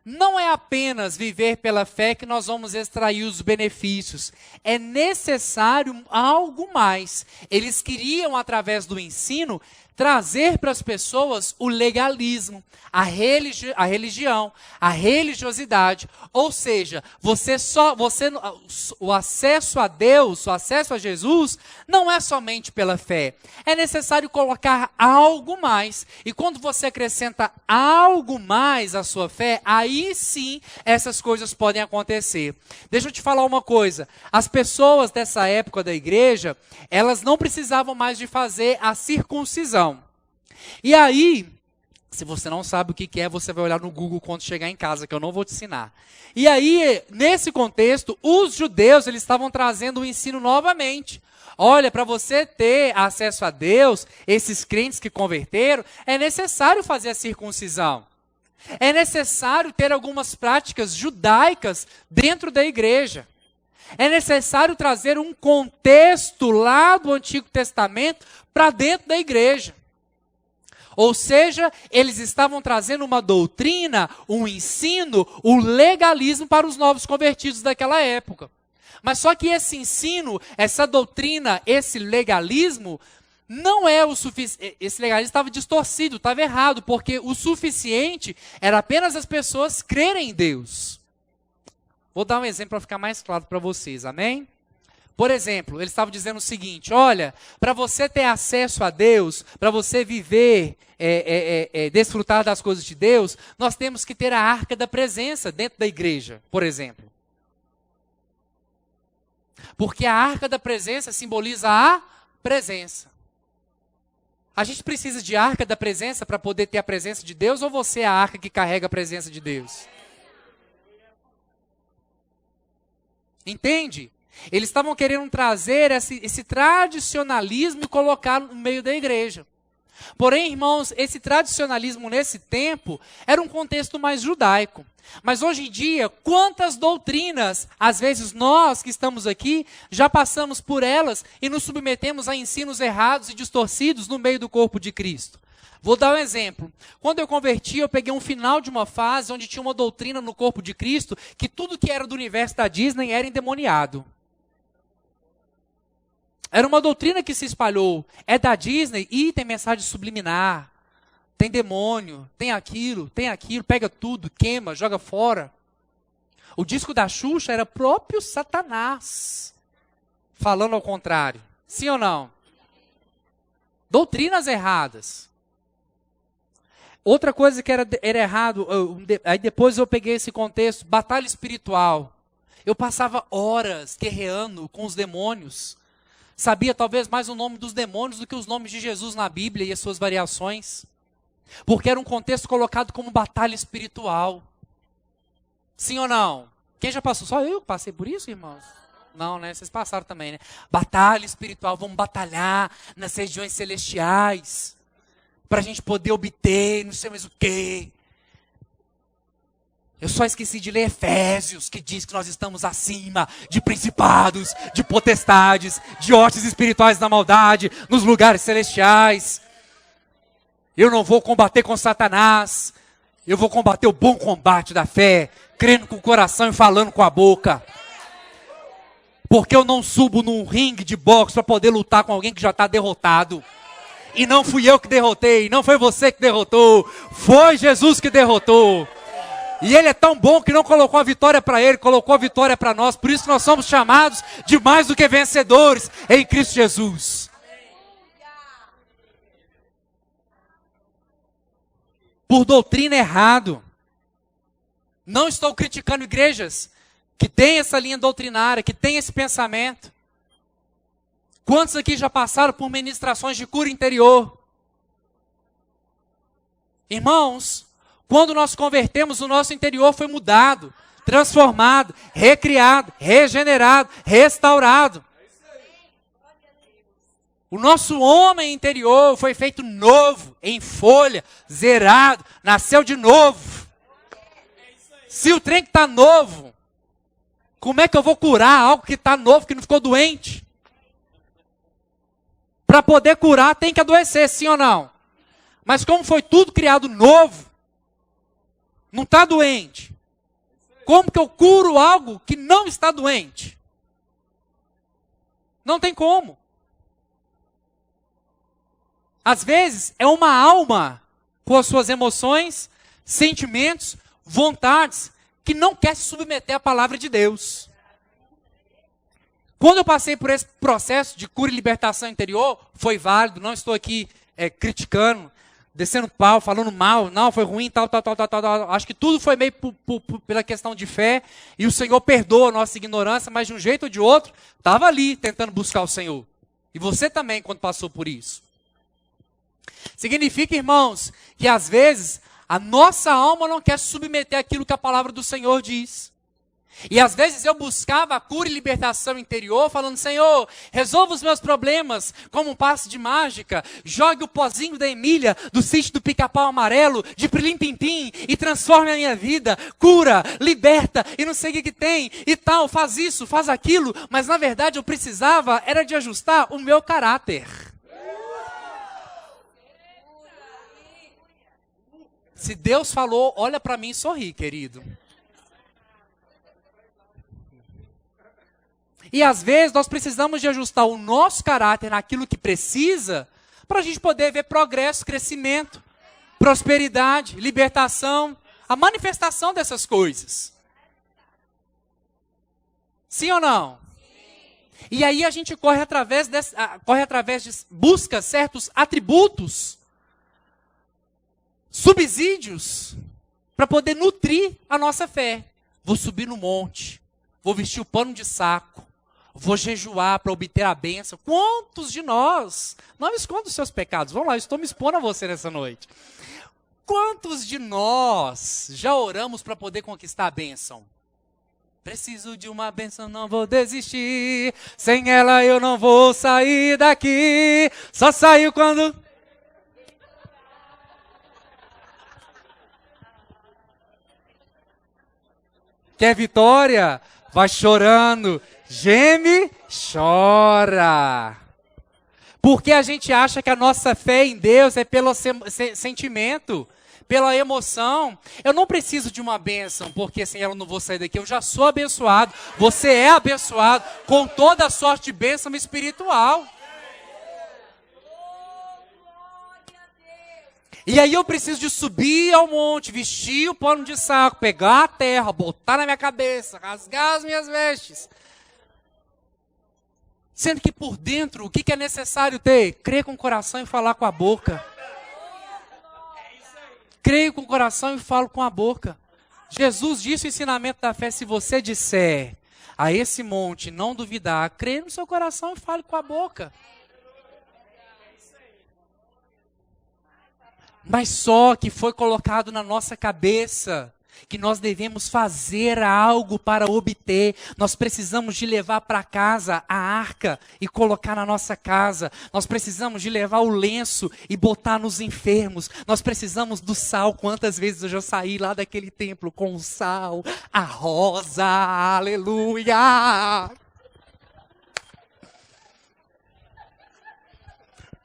não é apenas viver pela fé que nós vamos extrair os benefícios, é necessário algo mais. Eles queriam, através do ensino, trazer para as pessoas o legalismo, a religião, a religiosidade. Ou seja, o acesso a Deus, o acesso a Jesus, não é somente pela fé. É necessário colocar algo mais. E quando você acrescenta algo mais à sua fé, aí sim essas coisas podem acontecer. Deixa eu te falar uma coisa. As pessoas dessa época da igreja, elas não precisavam mais de fazer a circuncisão. E aí, Se você não sabe o que é, você vai olhar no Google quando chegar em casa, que eu não vou te ensinar. E aí, nesse contexto, os judeus eles estavam trazendo o ensino novamente. Olha, para você ter acesso a Deus, esses crentes que converteram, é necessário fazer a circuncisão. É necessário ter algumas práticas judaicas dentro da igreja. É necessário trazer um contexto lá do Antigo Testamento para dentro da igreja. Ou seja, eles estavam trazendo uma doutrina, um ensino, o legalismo para os novos convertidos daquela época. Mas só que esse ensino, essa doutrina, esse legalismo, não é o suficiente. Esse legalismo estava distorcido, estava errado, porque o suficiente era apenas as pessoas crerem em Deus. Vou dar um exemplo para ficar mais claro para vocês, amém? Por exemplo, eles estavam dizendo o seguinte: olha, para você ter acesso a Deus, para você viver, desfrutar das coisas de Deus, nós temos que ter a arca da presença dentro da igreja, por exemplo. Porque a arca da presença simboliza a presença. A gente precisa de arca da presença para poder ter a presença de Deus, ou você é a arca que carrega a presença de Deus? Entende? Eles estavam querendo trazer esse tradicionalismo e colocar no meio da igreja. Porém, irmãos, esse tradicionalismo nesse tempo era um contexto mais judaico. Mas hoje em dia, quantas doutrinas, às vezes nós que estamos aqui, já passamos por elas e nos submetemos a ensinos errados e distorcidos no meio do corpo de Cristo. Vou dar um exemplo. Quando eu converti, eu peguei um final de uma fase onde tinha uma doutrina no corpo de Cristo que tudo que era do universo da Disney era endemoniado. Era uma doutrina que se espalhou. É da Disney e tem mensagem subliminar. Tem demônio, tem aquilo, pega tudo, queima, joga fora. O disco da Xuxa era próprio Satanás, falando ao contrário. Sim ou não? Doutrinas erradas. Outra coisa que era errado, aí depois eu peguei esse contexto, batalha espiritual. Eu passava horas guerreando com os demônios. Sabia talvez mais o nome dos demônios do que os nomes de Jesus na Bíblia e as suas variações. Porque era um contexto colocado como batalha espiritual. Sim ou não? Quem já passou? Só eu passei por isso, irmãos? Não, né? Vocês passaram também, né? Batalha espiritual, vamos batalhar nas regiões celestiais. Para a gente poder obter não sei mais o quê. Eu só esqueci de ler Efésios, que diz que nós estamos acima de principados, de potestades, de hostes espirituais da maldade, nos lugares celestiais. Eu não vou combater com Satanás, eu vou combater o bom combate da fé, crendo com o coração e falando com a boca. Porque eu não subo num ringue de boxe para poder lutar com alguém que já está derrotado. E não fui eu que derrotei, não foi você que derrotou, foi Jesus que derrotou. E Ele é tão bom que não colocou a vitória para Ele, colocou a vitória para nós. Por isso nós somos chamados de mais do que vencedores em Cristo Jesus. Por doutrina errado. Não estou criticando igrejas que têm essa linha doutrinária, que têm esse pensamento. Quantos aqui já passaram por ministrações de cura interior? Irmãos, quando nós convertemos, o nosso interior foi mudado, transformado, recriado, regenerado, restaurado. O nosso homem interior foi feito novo, em folha, zerado, nasceu de novo. Se o trem que está novo, como é que eu vou curar algo que está novo, que não ficou doente? Para poder curar tem que adoecer, sim ou não? Mas como foi tudo criado novo, não está doente. Como que eu curo algo que não está doente? Não tem como. Às vezes é uma alma com as suas emoções, sentimentos, vontades, que não quer se submeter à palavra de Deus. Quando eu passei por esse processo de cura e libertação interior, foi válido, não estou aqui criticando, descendo pau, falando mal, não, foi ruim, tal. Acho que tudo foi meio pela questão de fé, e o Senhor perdoa a nossa ignorância, mas de um jeito ou de outro, estava ali tentando buscar o Senhor. E você também, quando passou por isso. Significa, irmãos, que às vezes a nossa alma não quer submeter aquilo que a palavra do Senhor diz. E às vezes eu buscava a cura e libertação interior, falando: Senhor, resolva os meus problemas como um passe de mágica, jogue o pozinho da Emília, do sítio do Pica-Pau Amarelo, de Pilim-Pim-Pim, e transforme a minha vida, cura, liberta, e não sei o que tem, e tal, faz isso, faz aquilo, mas na verdade eu precisava, era de ajustar o meu caráter. Se Deus falou, olha para mim e sorri, querido. E às vezes nós precisamos de ajustar o nosso caráter naquilo que precisa, para a gente poder ver progresso, crescimento, prosperidade, libertação, a manifestação dessas coisas. Sim ou não? Sim. E aí a gente corre através de busca certos atributos, subsídios, para poder nutrir a nossa fé. Vou subir no monte, vou vestir o pano de saco, vou jejuar para obter a bênção. Quantos de nós, não esconda os seus pecados, vamos lá, eu estou me expondo a você nessa noite. Quantos de nós já oramos para poder conquistar a bênção? Preciso de uma bênção, não vou desistir, sem ela eu não vou sair daqui, só saio quando... Quer vitória? Vai chorando. Geme, chora. Porque a gente acha que a nossa fé em Deus é pelo sentimento, pela emoção. Eu não preciso de uma bênção, porque sem ela eu não vou sair daqui. Eu já sou abençoado. Você é abençoado com toda a sorte de bênção espiritual. E aí eu preciso de subir ao monte, vestir o pano de saco, pegar a terra, botar na minha cabeça, rasgar as minhas vestes. Sendo que por dentro, o que é necessário ter? Crer com o coração e falar com a boca. Creio com o coração e falo com a boca. Jesus disse o ensinamento da fé: se você disser a esse monte, não duvidar, creia no seu coração e fale com a boca. Mas só que foi colocado na nossa cabeça que nós devemos fazer algo para obter. Nós precisamos de levar para casa a arca e colocar na nossa casa. Nós precisamos de levar o lenço e botar nos enfermos. Nós precisamos do sal. Quantas vezes eu já saí lá daquele templo com o sal, a rosa, aleluia!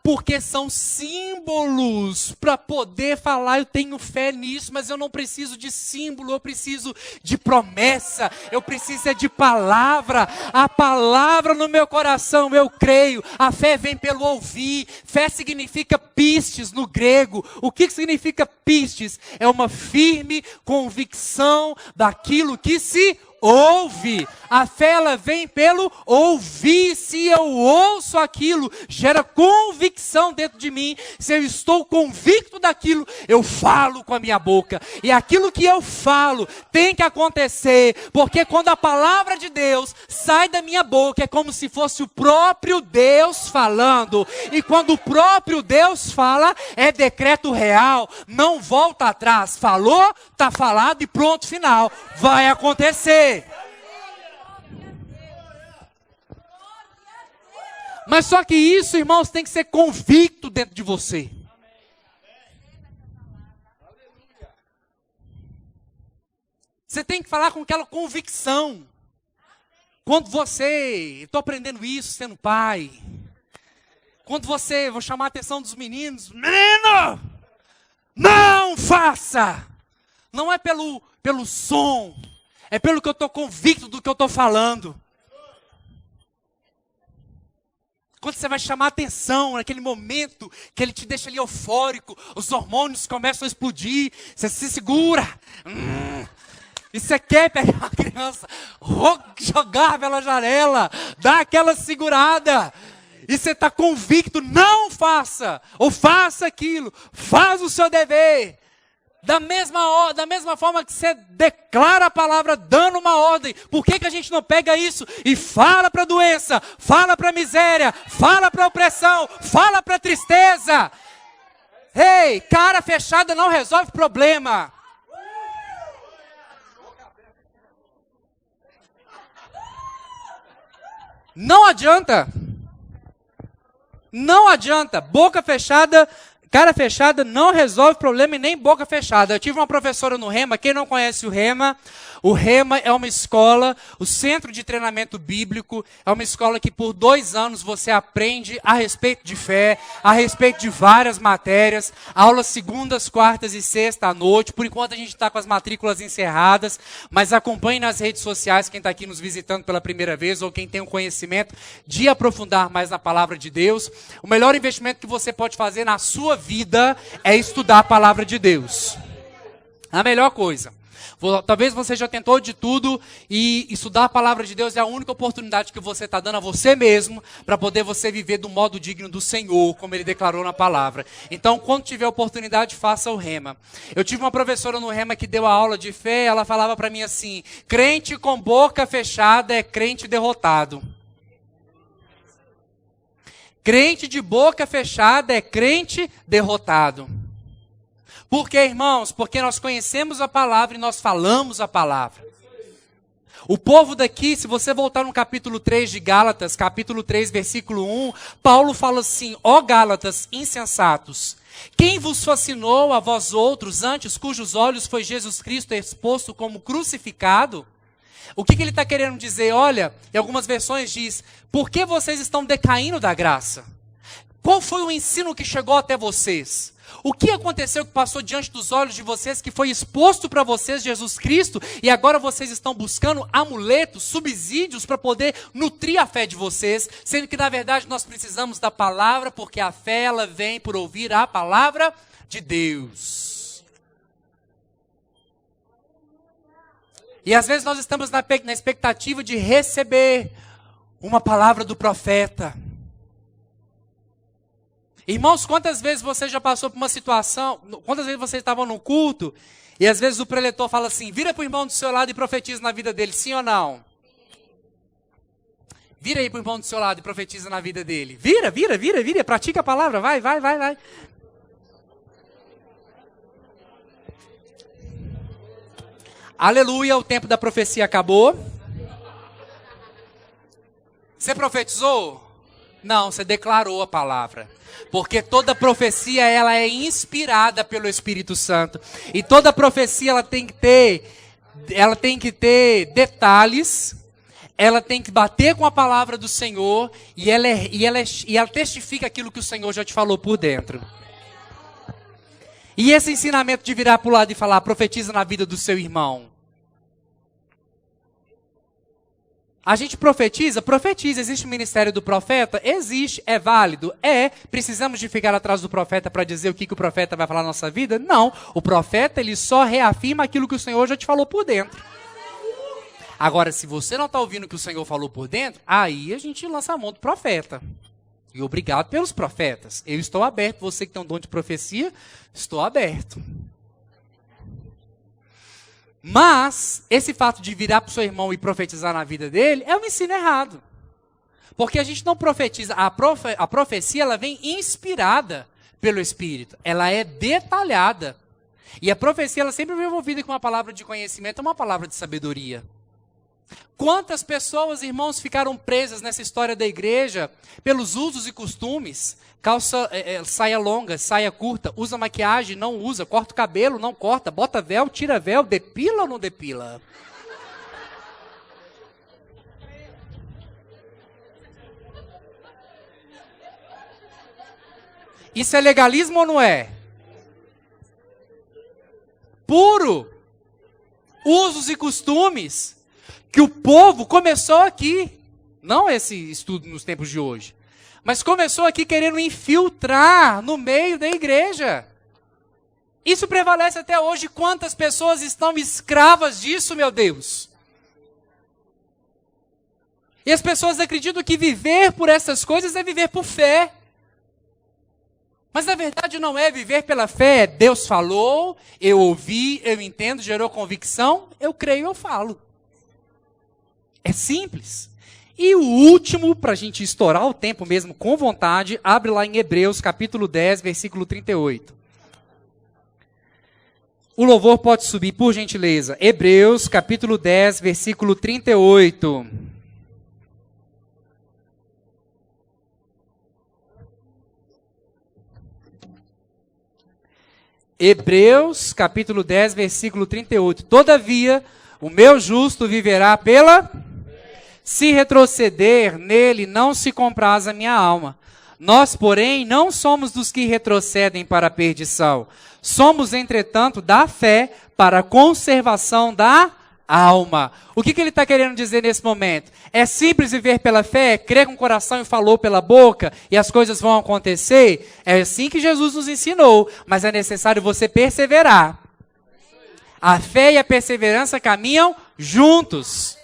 Porque são símbolos para poder falar: eu tenho fé nisso, mas eu não preciso de símbolo, eu preciso de promessa, eu preciso de palavra. A palavra no meu coração, eu creio. A fé vem pelo ouvir. Fé significa pistes no grego. O que significa pistes? É uma firme convicção daquilo que se ouve. A fé, ela vem pelo ouvir. Se eu ouço aquilo, gera convicção dentro de mim. Se eu estou convicto daquilo, eu falo com a minha boca. E aquilo que eu falo tem que acontecer, porque quando a palavra de Deus sai da minha boca, é como se fosse o próprio Deus falando. E quando o próprio Deus fala, é decreto real, não volta atrás. Falou, está falado e pronto, final. Vai acontecer. Mas só que isso, irmãos, tem que ser convicto dentro de você. Você tem que falar com aquela convicção. Quando você, estou aprendendo isso sendo pai. Quando você, vou chamar a atenção dos meninos: menino, não faça. Não é pelo som, é pelo que eu estou convicto do que eu estou falando. Quando você vai chamar a atenção, naquele momento que ele te deixa ali eufórico, os hormônios começam a explodir, você se segura. E você quer pegar uma criança, jogar pela janela, dar aquela segurada. E você está convicto: não faça, ou faça aquilo, faz o seu dever. Da mesma forma que você declara a palavra dando uma ordem, por que a gente não pega isso e fala para a doença, fala para a miséria, fala para a opressão, fala para a tristeza? Ei, cara fechada não resolve problema. Não adianta. Não adianta. Boca fechada, cara fechada não resolve problema e nem boca fechada. Eu tive uma professora no Rema, quem não conhece o Rema é uma escola, o Centro de Treinamento Bíblico, é uma escola que por 2 anos você aprende a respeito de fé, a respeito de várias matérias, aulas segundas, quartas e sexta à noite. Por enquanto a gente está com as matrículas encerradas, mas acompanhe nas redes sociais quem está aqui nos visitando pela primeira vez ou quem tem o conhecimento de aprofundar mais na palavra de Deus. O melhor investimento que você pode fazer na sua vida é estudar a palavra de Deus. A melhor coisa. Talvez você já tentou de tudo e estudar a palavra de Deus é a única oportunidade que você está dando a você mesmo para poder você viver do modo digno do Senhor, como Ele declarou na palavra. Então, quando tiver oportunidade, faça o Rema. Eu tive uma professora no Rema que deu a aula de fé, ela falava para mim assim: crente com boca fechada é crente derrotado. Crente de boca fechada é crente derrotado. Por quê, irmãos? Porque nós conhecemos a palavra e nós falamos a palavra. O povo daqui, se você voltar no capítulo 3 de Gálatas, capítulo 3, versículo 1, Paulo fala assim: ó Gálatas insensatos, quem vos fascinou a vós outros, antes cujos olhos foi Jesus Cristo exposto como crucificado? O que ele está querendo dizer? Olha, em algumas versões diz: por que vocês estão decaindo da graça? Qual foi o ensino que chegou até vocês? O que aconteceu que passou diante dos olhos de vocês, que foi exposto para vocês Jesus Cristo, e agora vocês estão buscando amuletos, subsídios para poder nutrir a fé de vocês, sendo que na verdade nós precisamos da palavra, porque a fé ela vem por ouvir a palavra de Deus. E às vezes nós estamos na expectativa de receber uma palavra do profeta. Irmãos, quantas vezes você já passou por uma situação, quantas vezes você estava num culto, e às vezes o preletor fala assim: vira para o irmão do seu lado e profetiza na vida dele, sim ou não? Vira aí para o irmão do seu lado e profetiza na vida dele. Vira, pratica a palavra, vai. Aleluia, o tempo da profecia acabou. Você profetizou? Não, você declarou a palavra. Porque toda profecia ela é inspirada pelo Espírito Santo. E toda profecia ela tem que ter detalhes, ela tem que bater com a palavra do Senhor e ela testifica aquilo que o Senhor já te falou por dentro. E esse ensinamento de virar para o lado e falar: profetiza na vida do seu irmão. A gente profetiza? Existe o ministério do profeta? Existe. É válido? É. Precisamos de ficar atrás do profeta para dizer o que o profeta vai falar na nossa vida? Não. O profeta, ele só reafirma aquilo que o Senhor já te falou por dentro. Agora, se você não está ouvindo o que o Senhor falou por dentro, aí a gente lança a mão do profeta. E obrigado pelos profetas. Eu estou aberto. Você que tem um dom de profecia, estou aberto. Mas, esse fato de virar para o seu irmão e profetizar na vida dele, é um ensino errado. Porque a gente não profetiza, a profecia ela vem inspirada pelo Espírito. Ela é detalhada. E a profecia ela sempre vem envolvida com uma palavra de conhecimento, uma palavra de sabedoria. Quantas pessoas, irmãos, ficaram presas nessa história da igreja pelos usos e costumes? Calça, saia longa, saia curta, usa maquiagem, não usa, corta o cabelo, não corta, bota véu, tira véu, depila ou não depila? Isso é legalismo ou não é? Puro. Usos e costumes que o povo começou aqui. Não esse estudo nos tempos de hoje. Mas começou aqui querendo infiltrar no meio da igreja. Isso prevalece até hoje. Quantas pessoas estão escravas disso, meu Deus? E as pessoas acreditam que viver por essas coisas é viver por fé. Mas na verdade não é viver pela fé. Deus falou, eu ouvi, eu entendo, gerou convicção, eu creio, eu falo. É simples. E o último, para a gente estourar o tempo mesmo com vontade, abre lá em Hebreus capítulo 10, versículo 38. O louvor pode subir, por gentileza. Hebreus, capítulo 10, versículo 38. Hebreus, capítulo 10, versículo 38. Todavia, o meu justo viverá pela... Se retroceder, nele não se compraz a minha alma. Nós, porém, não somos dos que retrocedem para a perdição. Somos, entretanto, da fé para a conservação da alma. O que ele está querendo dizer nesse momento? É simples viver pela fé, crer com o coração e falou pela boca, e as coisas vão acontecer? É assim que Jesus nos ensinou, mas é necessário você perseverar. A fé e a perseverança caminham juntos.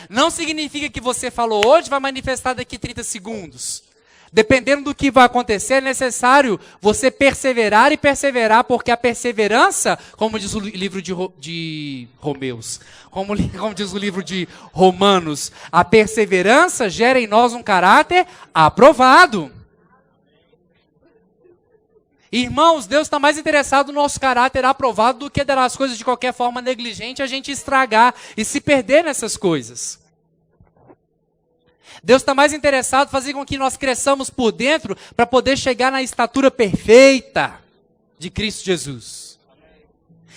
Não significa que você falou hoje vai manifestar daqui 30 segundos. Dependendo do que vai acontecer, é necessário você perseverar e perseverar, porque a perseverança, como diz o livro de Romeus, como diz o livro de Romanos, a perseverança gera em nós um caráter aprovado. Irmãos, Deus está mais interessado no nosso caráter aprovado do que dar as coisas de qualquer forma negligente, a gente estragar e se perder nessas coisas. Deus está mais interessado em fazer com que nós cresçamos por dentro para poder chegar na estatura perfeita de Cristo Jesus.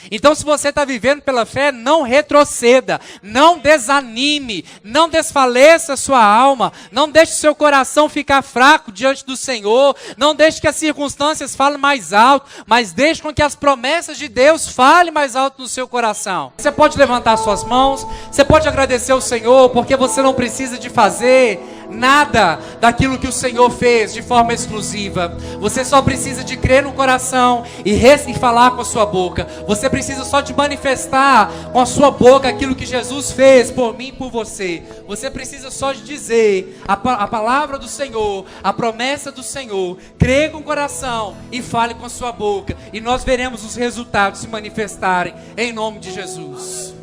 Então, se você está vivendo pela fé, não retroceda, não desanime, não desfaleça a sua alma, não deixe seu coração ficar fraco diante do Senhor, não deixe que as circunstâncias falem mais alto, mas deixe com que as promessas de Deus falem mais alto no seu coração. Você pode levantar suas mãos, você pode agradecer ao Senhor, porque você não precisa de fazer nada daquilo que o Senhor fez de forma exclusiva. Você só precisa de crer no coração e falar com a sua boca. Você precisa só de manifestar com a sua boca aquilo que Jesus fez por mim e por você. Você precisa só de dizer a palavra do Senhor, a promessa do Senhor. Creia com o coração e fale com a sua boca. E nós veremos os resultados se manifestarem em nome de Jesus.